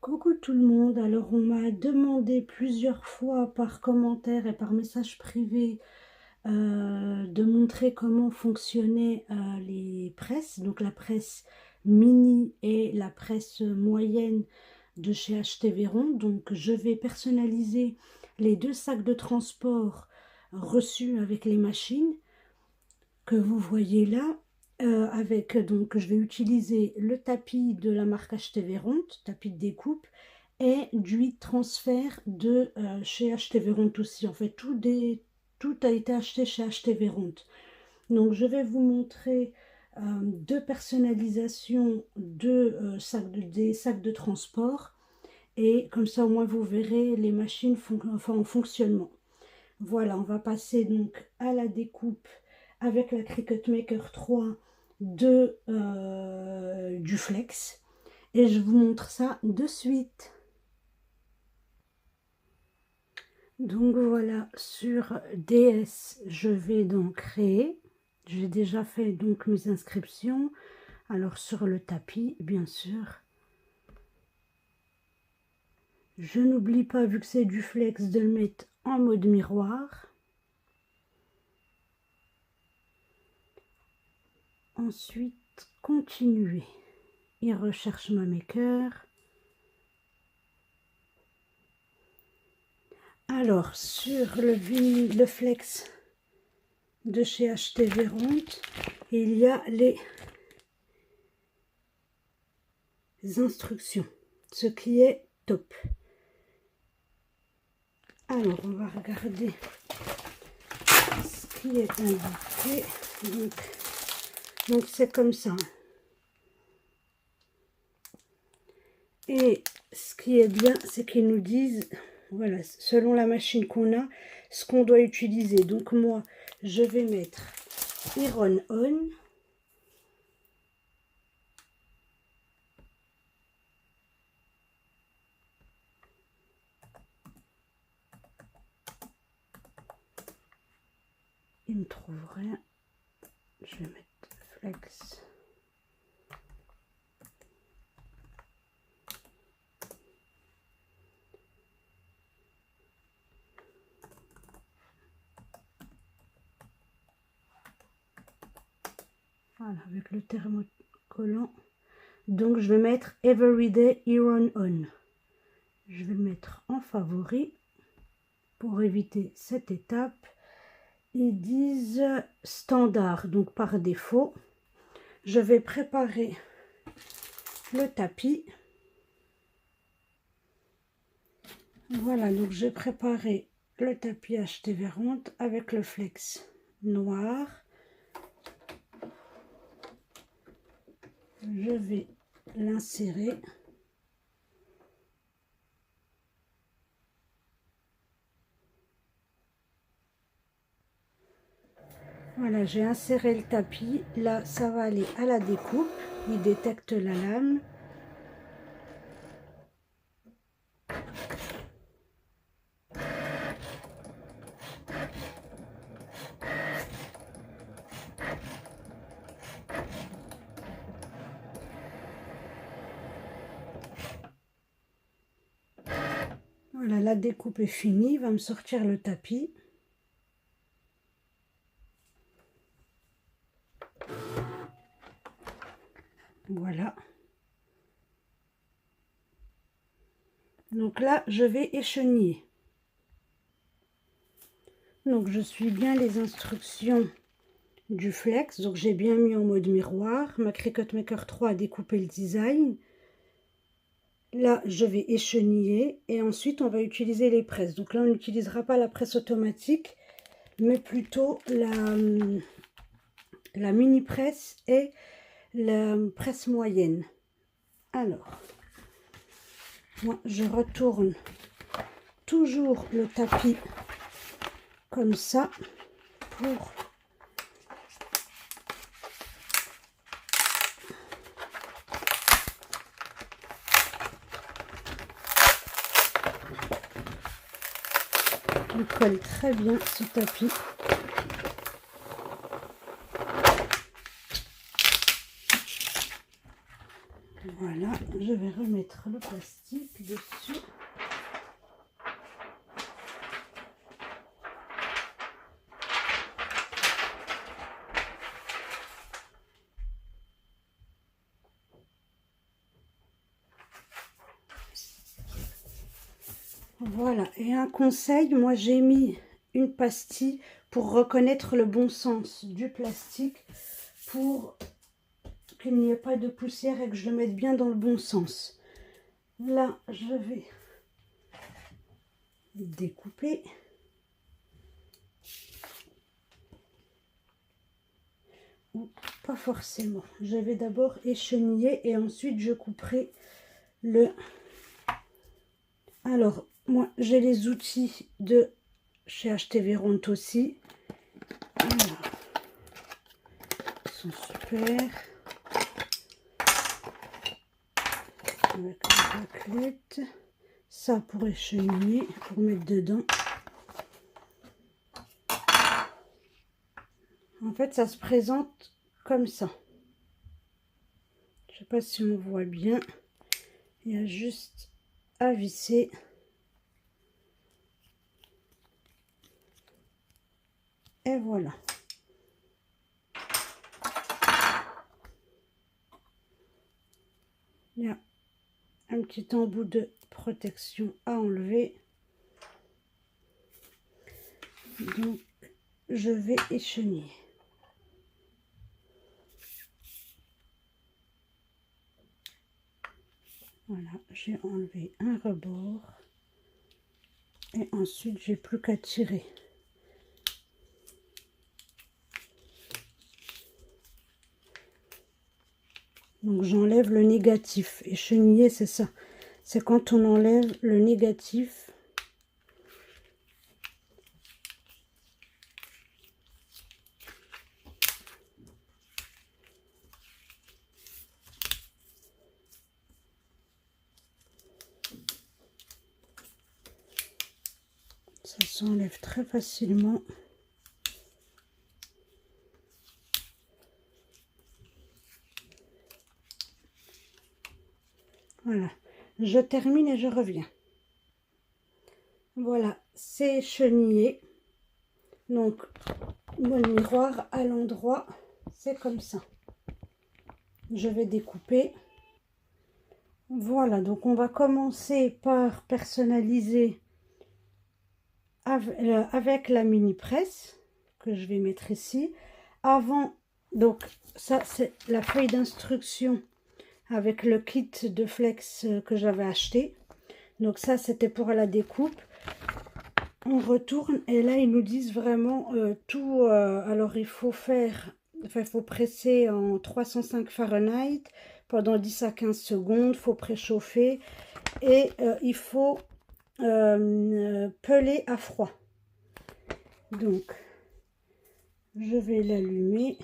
Coucou tout le monde, alors on m'a demandé plusieurs fois par commentaire et par message privé de montrer comment fonctionnaient les presses, donc la presse mini et la presse moyenne de chez Acheter Véron. Donc je vais personnaliser les deux sacs de transport reçus avec les machines que vous voyez là. Donc je vais utiliser le tapis de la marque Acheter Véron, tapis de découpe, et du heat transfert de chez Acheter Véron aussi. En fait, tout a été acheté chez Acheter Véron. Donc je vais vous montrer deux personnalisations des sacs de transport, et comme ça au moins vous verrez les machines en fonctionnement. Voilà, on va passer donc à la découpe avec la Cricut Maker 3 du Flex, et je vous montre ça de suite. Donc voilà, sur DS, je vais donc créer. J'ai déjà fait donc mes inscriptions. Alors sur le tapis, bien sûr. Je n'oublie pas, vu que c'est du Flex, de le mettre en mode miroir. Ensuite, continuer. Il recherche ma maker. Alors, sur le Flex de chez Acheter Véron, il y a les instructions, ce qui est top. Alors, on va regarder ce qui est indiqué. Donc c'est comme ça. Et ce qui est bien, c'est qu'ils nous disent, voilà, selon la machine qu'on a, ce qu'on doit utiliser. Donc moi, je vais mettre Iron On. Il me trouve rien. Je vais mettre Flex. Voilà, avec le thermocollant. Donc je vais mettre Everyday Iron On. Je vais le mettre en favori pour éviter cette étape. Ils disent standard, donc par défaut. Je vais préparer le tapis. Voilà, donc j'ai préparé le tapis Acheter Véron avec le Flex noir. Je vais l'insérer. Voilà, j'ai inséré le tapis. Là, ça va aller à la découpe. Il détecte la lame. Voilà, la découpe est finie. Il va me sortir le tapis. Voilà. Donc là, je vais écheniller. Donc je suis bien les instructions du Flex. Donc j'ai bien mis en mode miroir. Ma Cricut Maker 3 a découpé le design. Là, je vais écheniller et ensuite on va utiliser les presses. Donc là, on n'utilisera pas la presse automatique, mais plutôt la mini presse et la presse moyenne. Alors, moi je retourne toujours le tapis comme ça pour il colle très bien ce tapis. Voilà, je vais remettre le plastique dessus. Voilà, et un conseil, moi j'ai mis une pastille pour reconnaître le bon sens du plastique, pour qu'il n'y ait pas de poussière et que je le mette bien dans le bon sens. Là, je vais découper. Ou pas forcément. Je vais d'abord écheniller et ensuite je couperai le... Alors, moi, j'ai les outils de chez Acheter Véronte aussi. Voilà. Ils sont super. Avec la raclette. Ça pour écheniller, pour mettre dedans. En fait, ça se présente comme ça. Je sais pas si on voit bien. Il y a juste à visser. Et voilà. Il y a un petit embout de protection à enlever. Donc, je vais écheniller. Voilà, j'ai enlevé un rebord. Et ensuite, j'ai plus qu'à tirer. Donc, j'enlève le négatif. Et cheniller, c'est ça. C'est quand on enlève le négatif. Ça s'enlève très facilement. Voilà, je termine et je reviens. Voilà, c'est chenillé. Donc, mon miroir à l'endroit, c'est comme ça. Je vais découper. Voilà, donc on va commencer par personnaliser avec la mini presse que je vais mettre ici. Avant, donc ça c'est la feuille d'instruction avec le kit de flex que j'avais acheté. Donc ça c'était pour la découpe. On retourne et là ils nous disent vraiment tout. Alors il faut faire, enfin il faut presser en 305 Fahrenheit pendant 10 à 15 secondes. Il faut préchauffer et il faut peler à froid. Donc je vais l'allumer.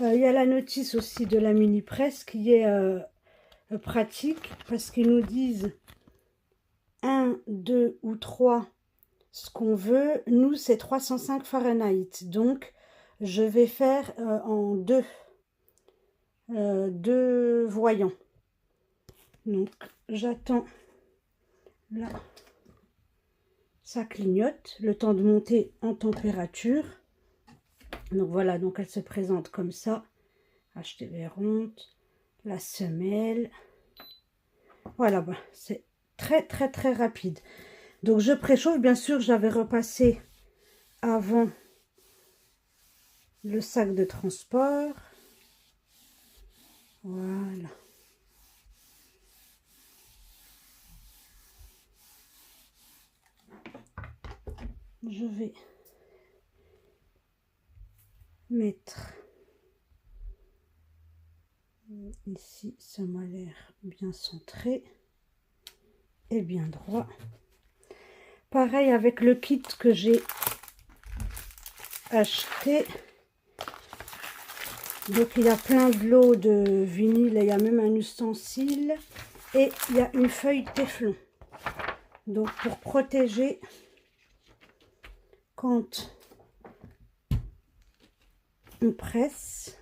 Il y a la notice aussi de la mini presse qui est pratique parce qu'ils nous disent 1, 2 ou 3 ce qu'on veut. Nous c'est 305 Fahrenheit, donc je vais faire en deux voyants. Donc j'attends là, ça clignote, le temps de monter en température. Donc voilà, donc elle se présente comme ça. Acheter Véronte, la semelle. Voilà, bah, c'est très très très rapide. Donc je préchauffe, bien sûr j'avais repassé avant le sac de transport. Voilà. Je vais mettre ici, ça m'a l'air bien centré et bien droit. Pareil avec le kit que j'ai acheté. Donc il y a plein de lots de vinyle et il y a même un ustensile et il y a une feuille téflon. Donc pour protéger quand on presse.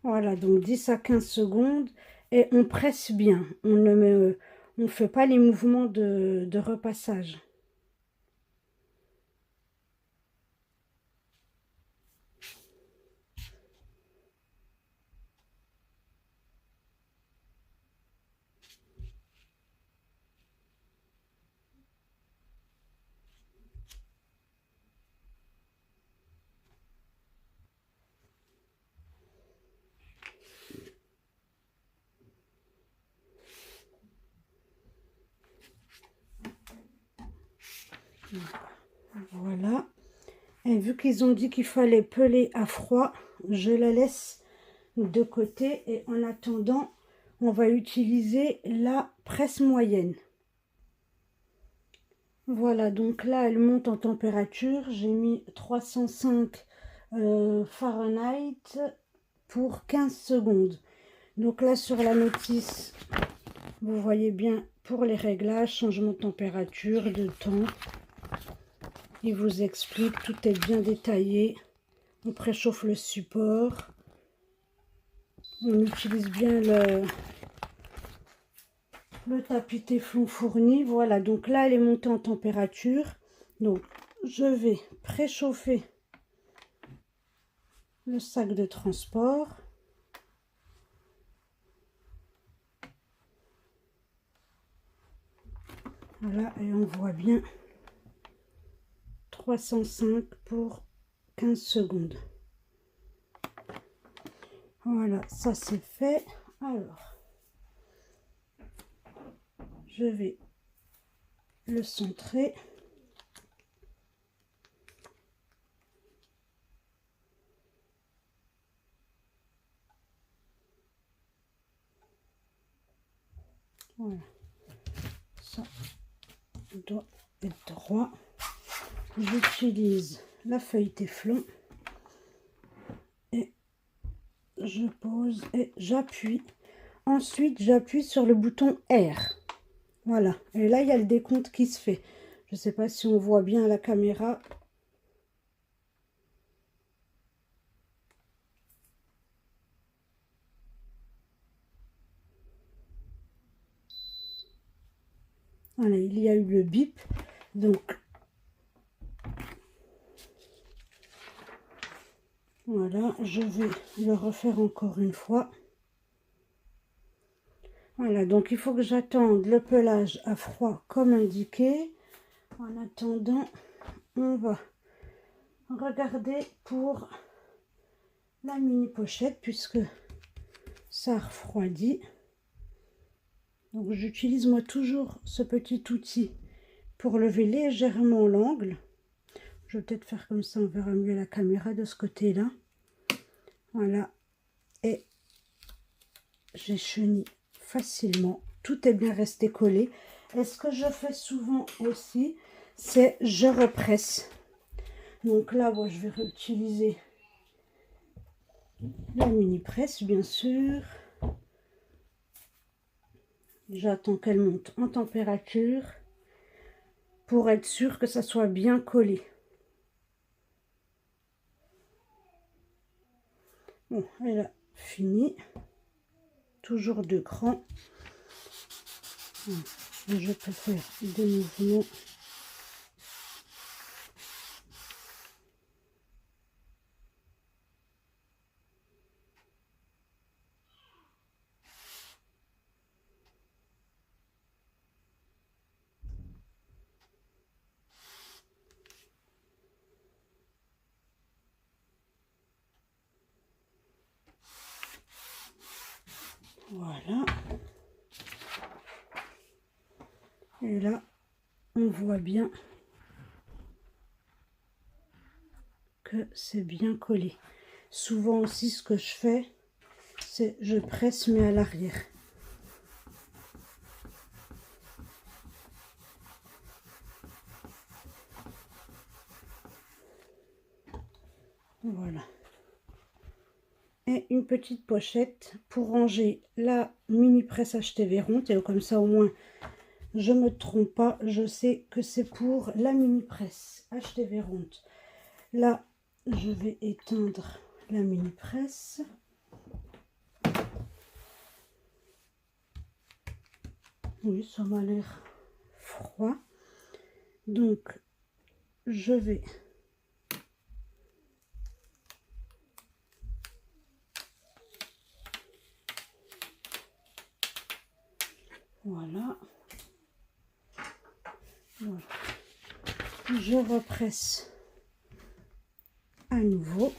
Voilà, donc 10 à 15 secondes et on presse bien. On fait pas les mouvements de repassage. Voilà. Et vu qu'ils ont dit qu'il fallait peler à froid, je la laisse de côté. Et en attendant, on va utiliser la presse moyenne. Voilà, donc là, elle monte en température. J'ai mis 305 Fahrenheit pour 15 secondes. Donc là, sur la notice, vous voyez bien pour les réglages, changement de température, de temps. Il vous explique, tout est bien détaillé. On préchauffe le support. On utilise bien le tapis téflon fourni. Voilà, donc là, elle est montée en température. Donc, je vais préchauffer le sac de transport. Voilà, et on voit bien 305 pour 15 secondes. Voilà, ça c'est fait. Alors, je vais le centrer. Voilà, ça doit être droit. J'utilise la feuille téflon et je pose et j'appuie. Ensuite, j'appuie sur le bouton R. Voilà, et là, il y a le décompte qui se fait. Je ne sais pas si on voit bien à la caméra. Voilà, il y a eu le bip. Donc, voilà, je vais le refaire encore une fois. Voilà, donc il faut que j'attende le pelage à froid comme indiqué. En attendant, on va regarder pour la mini pochette puisque ça refroidit. Donc j'utilise moi toujours ce petit outil pour lever légèrement l'angle. Je vais peut-être faire comme ça, on verra mieux la caméra de ce côté-là. Voilà, et j'ai chenille facilement. Tout est bien resté collé. Et ce que je fais souvent aussi, c'est je represse. Donc là, bon, je vais réutiliser la mini presse, bien sûr. J'attends qu'elle monte en température pour être sûr que ça soit bien collé. Bon, elle a fini. Toujours 2 crans. Je peux faire des mouvements. Voilà. Et là, on voit bien que c'est bien collé. Souvent aussi, ce que je fais, c'est je presse mais à l'arrière. Voilà. Et une petite pochette pour ranger la mini presse HTV ronde. Et comme ça, au moins, je ne me trompe pas. Je sais que c'est pour la mini presse HTV ronde. Là, je vais éteindre la mini presse. Oui, ça m'a l'air froid. Donc, je vais voilà. Voilà. Je represse à nouveau.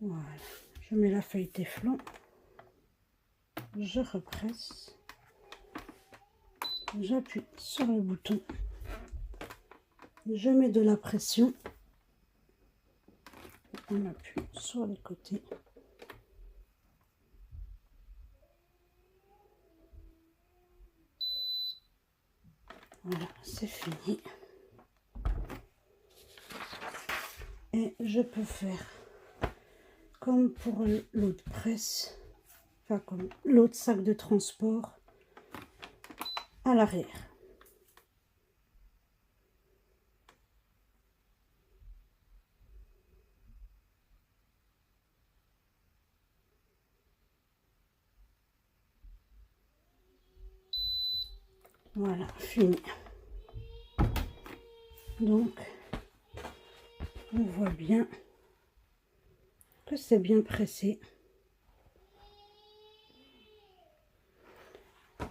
Voilà. Je mets la feuille téflon. Je represse. J'appuie sur le bouton. Je mets de la pression. On appuie sur les côtés. Voilà, c'est fini. Et je peux faire comme pour l'autre presse, enfin comme l'autre sac de transport à l'arrière. Voilà, fini. Donc, on voit bien que c'est bien pressé.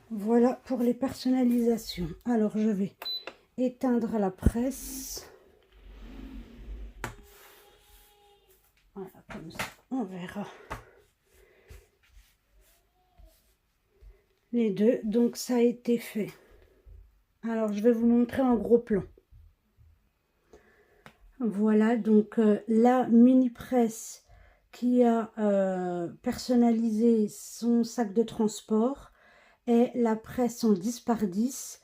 Voilà pour les personnalisations. Alors, je vais éteindre la presse. Voilà, comme ça, on verra les deux. Donc, ça a été fait. Alors, je vais vous montrer en gros plan. Voilà, donc la mini presse qui a personnalisé son sac de transport et la presse en 10 par 10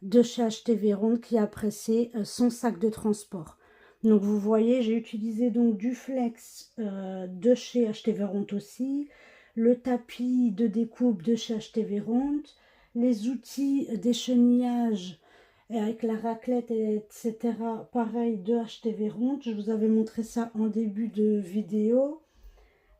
de chez Acheter Véronte qui a pressé son sac de transport. Donc vous voyez, j'ai utilisé donc du flex de chez Acheter Véronte aussi, le tapis de découpe de chez Acheter Véronte, les outils d'échenillage et avec la raclette, etc. Pareil de Acheter Véronte. Je vous avais montré ça en début de vidéo.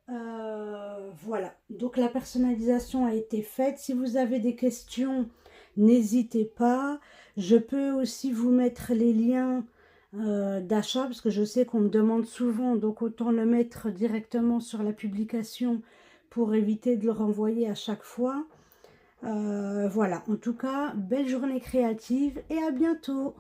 Voilà, donc la personnalisation a été faite. Si vous avez des questions, n'hésitez pas. Je peux aussi vous mettre les liens d'achat parce que je sais qu'on me demande souvent, donc autant le mettre directement sur la publication pour éviter de le renvoyer à chaque fois. Voilà, en tout cas, belle journée créative et à bientôt.